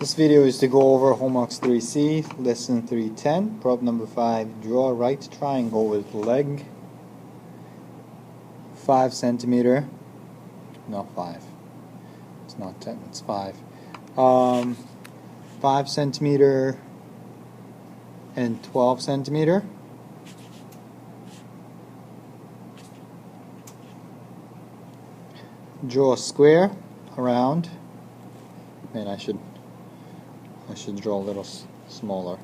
This video is to go over Homework 3C, Lesson 310, Problem number 5. Draw a right triangle with leg 5 centimeter, not 5, it's not 10, it's 5. 5 centimeter and 12 centimeter. Draw a square around, and I should draw a little smaller.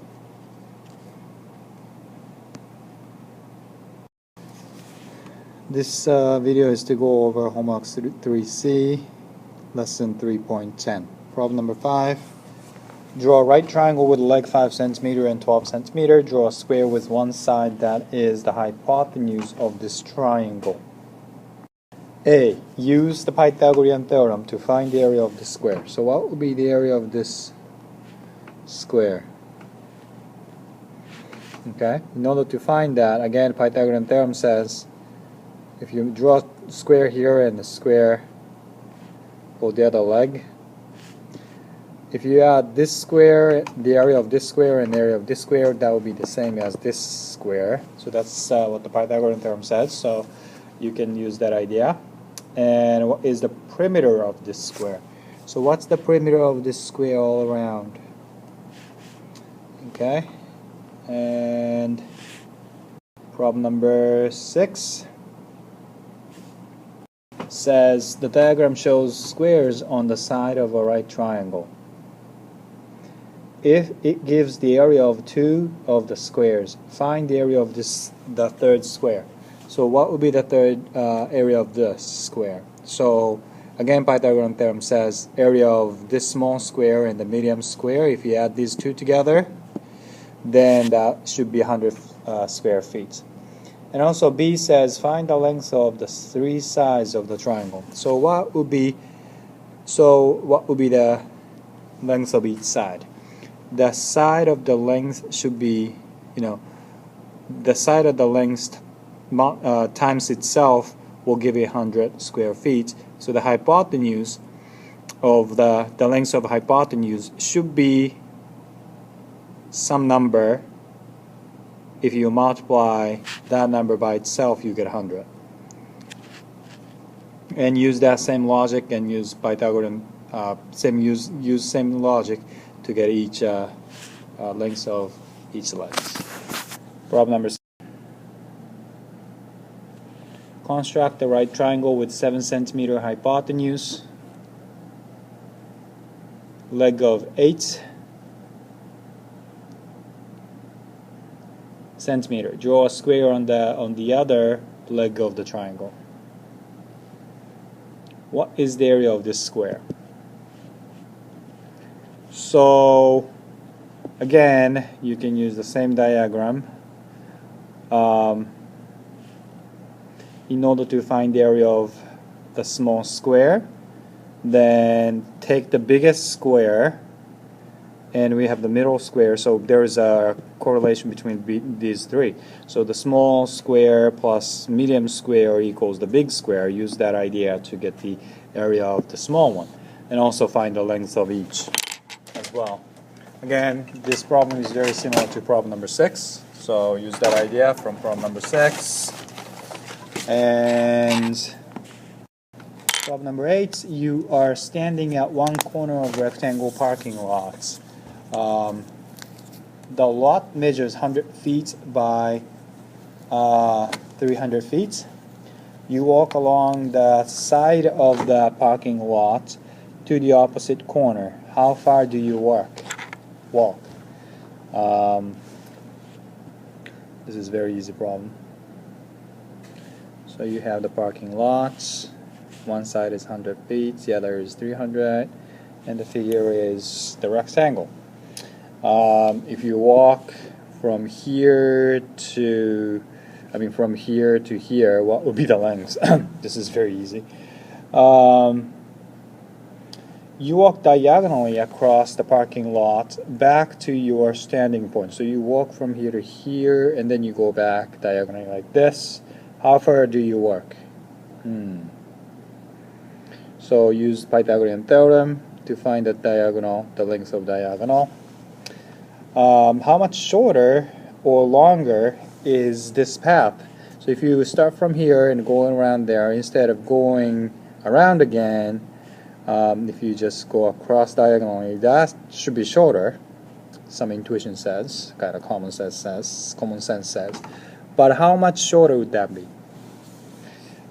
This video is to go over Homework 3C, Lesson 3.10. Problem number 5. Draw a right triangle with a leg 5 centimeter and 12 centimeter. Draw a square with one side that is the hypotenuse of this triangle. A. Use the Pythagorean theorem to find the area of the square. So what would be the area of this square? Okay, in order to find that, again, Pythagorean theorem says if you draw a square here and a square for the other leg, if you add this square, the area of this square and the area of this square, that will be the same as this square. So that's what the Pythagorean theorem says, so you can use that idea. And what is the perimeter of this square? So what's the perimeter of this square all around? Okay, and problem number 6 says the diagram shows squares on the side of a right triangle. If it gives the area of 2 of the squares, find the area of the third square. So what would be the third area of this square? So again, Pythagorean theorem says area of this small square and the medium square, if you add these two together, then that should be 100 square feet. And also B says find the length of the 3 sides of the triangle. So what would be the length of each side? The side of the length should be, the side of the length times itself will give you 100 square feet. So the hypotenuse of the length of hypotenuse should be some number. If you multiply that number by itself, you get 100. And use that same logic and use Pythagorean use same logic to get each length of each leg. Problem number 6. Construct a right triangle with 7 centimeter hypotenuse, leg of 8 centimeter. Draw a square on the other leg of the triangle. What is the area of this square? So again, you can use the same diagram. In order to find the area of the small square, then take the biggest square, and we have the middle square, so there is a correlation between these three. So the small square plus medium square equals the big square. Use that idea to get the area of the small one, and also find the length of each as well. Again, this problem is very similar to problem number 6, so use that idea from problem number 6. And problem number 8, you are standing at one corner of rectangle parking lot. The lot measures 100 feet by 300 feet. You walk along the side of the parking lot to the opposite corner. How far do you walk? This is a very easy problem. So you have the parking lot. One side is 100 feet, the other is 300, and the figure is the rectangle. If you walk from here to here, what would be the length? This is very easy. You walk diagonally across the parking lot back to your standing point. So you walk from here to here, and then you go back diagonally like this. How far do you walk? So use Pythagorean theorem to find the diagonal, the length of diagonal. How much shorter or longer is this path? So if you start from here and going around there, instead of going around again, if you just go across diagonally, that should be shorter. Some intuition says, kind of common sense says. But how much shorter would that be?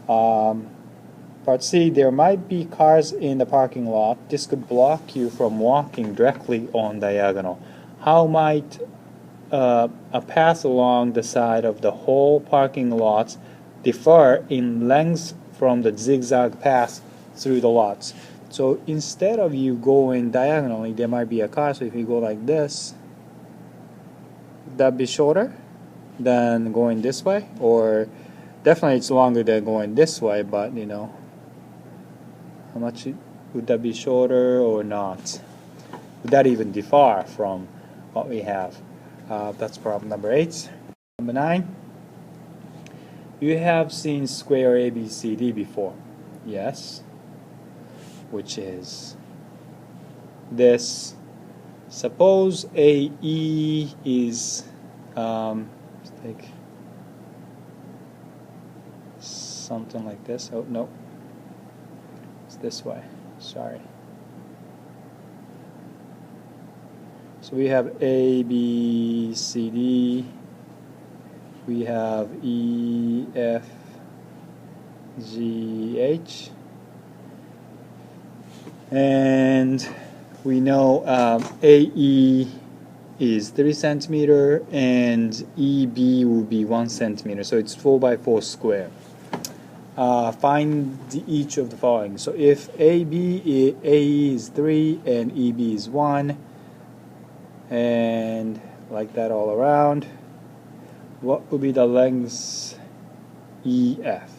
Part C, there might be cars in the parking lot. This could block you from walking directly on diagonal. How might a path along the side of the whole parking lot differ in length from the zigzag path through the lots? So instead of you going diagonally, there might be a car. So if you go like this, would that be shorter than going this way? Or definitely it's longer than going this way, but you know, how much would that be shorter or not? Would that even differ from what we have? That's problem number 8. Number 9. You have seen square ABCD before. Yes. Which is this. Suppose AE is let's take something like this. Oh no, it's this way. Sorry. So we have A, B, C, D. We have E, F, G, H. And we know AE is 3 centimeter and EB will be 1 centimeter. So it's 4 by 4 square. Find each of the following. So if AE is 3 and EB is 1, and like that all around, what would be the length EF?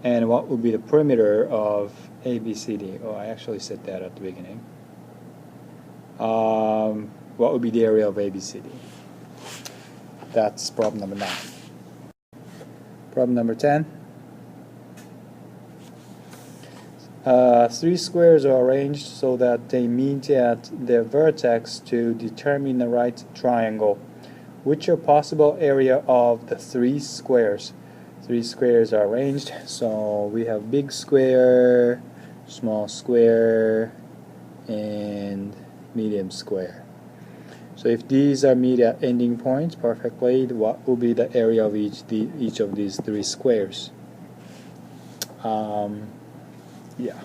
And what would be the perimeter of ABCD? Oh, I actually said that at the beginning. What would be the area of ABCD? That's problem number 9. Problem number 10. 3 squares are arranged so that they meet at their vertex to determine the right triangle. Which are possible area of the 3 squares? 3 squares are arranged, so we have big square, small square, and medium square. So if these are meet at ending points perfectly, what will be the area of each of these 3 squares? Yeah.